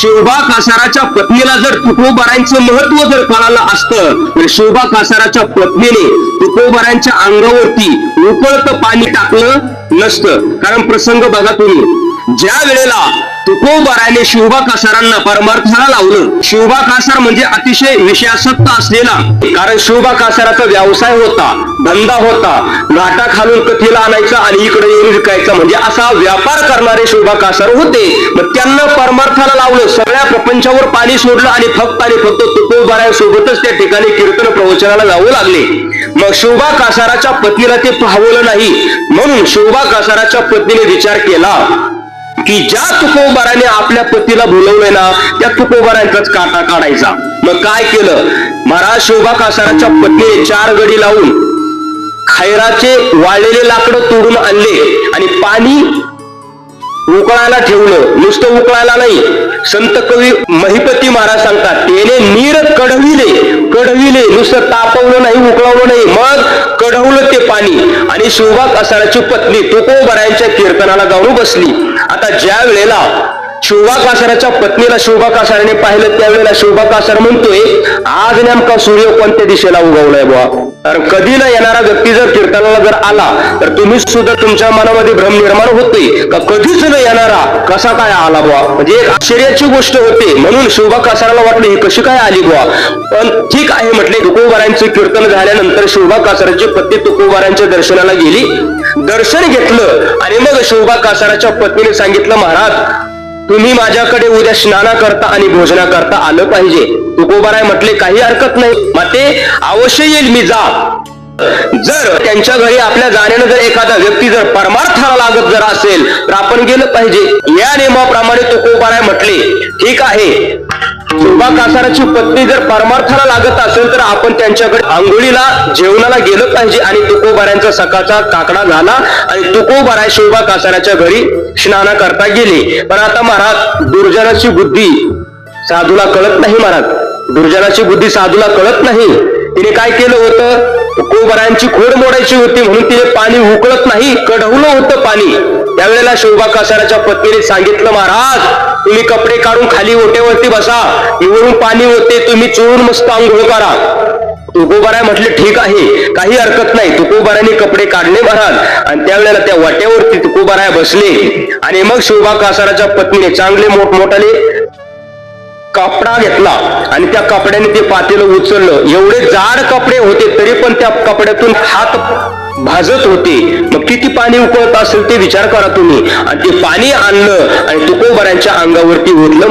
शिवबा कासाराच्या पत्नीला जर तुकोबारांचं महत्व जर कळालं असतं तर शिवबा कासाराच्या पत्नीने तुकोबारांच्या अंगावरती उकळतं पाणी टाकलं नसतं. कारण प्रसंग बघा तुम्ही, ज्या वेळेला तुकोबाराने शिवबा कासारांना परमार्थाला लावलं, शिवबा कासार म्हणजे अतिशय विषयासक्त असलेला, कारण शिवबा कासाराचा व्यवसाय होता, धंदा होता, घाटा खालून कथीला आणायचा आणि इकडे येऊन विकायचा, म्हणजे असा व्यापार करणारे शिवबा कासार होते. मग त्यांना परमार्थाला लावलं, सगळ्या प्रपंचावर पाणी सोडलं आणि फक्त तुकोबारांसोबतच त्या ठिकाणी कीर्तन प्रवचनाला जावं लागले. मग शिवबा कासाराच्या पत्नीला ते पाहवलं नाही, म्हणून शिवबा कासाराच्या पत्नीने विचार केला की ज्या तुकोबाराने आपल्या पतीला बोलवलंय ना त्या तुकोबारांचाच काटा काढायचा. मग काय केलं, महाराज शिवबा कासाराच्या पत्नीने 4 गडी लावून खैराचे वाळलेले लाकडं तोडून आणले आणि पाणी उकळायला ठेवलं. नुसतं उकळायला नाही, संत कवी महिपती महाराज सांगतात, त्याने नीर कढविले, नुसतं तापवलं नाही, उकळवलं नाही, मग कढवलं ते पाणी. आणि शिवबा कासाराची पत्नी तुकोबारांच्या कीर्तनाला जाऊन बसली. आता ज्या वेळेला शिवबा कासाराच्या पत्नीला शिवबा कासाराने पाहिलं त्यावेळेला शिवबा कासार म्हणतोय, आज नेमका सूर्य कोणत्या दिशेला उगवलाय बुवा. कारण कधी न येणारा व्यक्ती जर कीर्तनाला जर आला तर तुम्ही सुद्धा तुमच्या मनामध्ये भ्रम निर्माण होतोय का कधीच न येणारा कसा काय आला बुवा, म्हणजे एक आश्चर्याची गोष्ट होते. म्हणून शिवबा कासाराला वाटलं ही कशी काय आली बुवा. पण ठीक आहे म्हटले. तुकोबारांचे कीर्तन झाल्यानंतर शिवबा कासाराची पत्नी तुकोबारांच्या दर्शनाला गेली, दर्शन घेतलं आणि मग शिवबा कासाराच्या पत्नीने सांगितलं, महाराज तुम्ही माझ्याकडे उद्या स्नाना करता आणि भोजना करता आलं पाहिजे. तुकोबाराय म्हटले काही हरकत नाही, माते अवश्य येईल मी, जा. जर त्यांच्या घरी आपल्या जाण्यानं जर एखादा व्यक्ती जर परमार्थाला लागत जर असेल तर आपण गेलं पाहिजे. या नियमाप्रमाणे तुकोबाराय म्हटले ठीक आहे, शिवबा कासाराची पत्नी जर परमार्थाला लागत असेल तर आपण त्यांच्याकडे आंघोळीला जेवणाला गेलं पाहिजे. आणि तुकोबारांचा सकाळचा काकडा झाला आणि तुकोबाराय शिवबा कासाराच्या घरी स्नाना करता गेले. पण आता महाराज दुर्जनाची बुद्धी साधूला कळत नाही, महाराज दुर्जनाची बुद्धी साधूला कळत नाही. तिने काय केलं होतं, तुकोबारांची खोड मोडायची होती म्हणून तिने पाणी उकळत नाही, कढवलं होतं पाणी. त्यावेळेला शिवबा कासाराच्या पत्नीने सांगितलं, महाराज तुम्ही कपडे काढून खाली ओट्यावरती बसा, इवरून पाणी होते, तुम्ही चोळून मस्त आंघोळ करा. तुकोबाराय म्हटले ठीक आहे, काही हरकत नाही. तुकोबाराने कपडे काढले महाराज आणि त्यावेळेला त्या वाट्यावरती तुकोबाराय बसले. आणि मग शिवबा कासाराच्या पत्नीने चांगले मोठमोठाले कपडा घेतला आणि त्या कपड्याने ते पातेलं उचललं. एवढे जाड कपडे होते तरी पण त्या कपड्यातून हात भाजत होते. मग किती पाणी उकळत असेल ते विचार करा तुम्ही. आणि ते पाणी आणलं आणि तुकोबारांच्या अंगावरती ओतलं.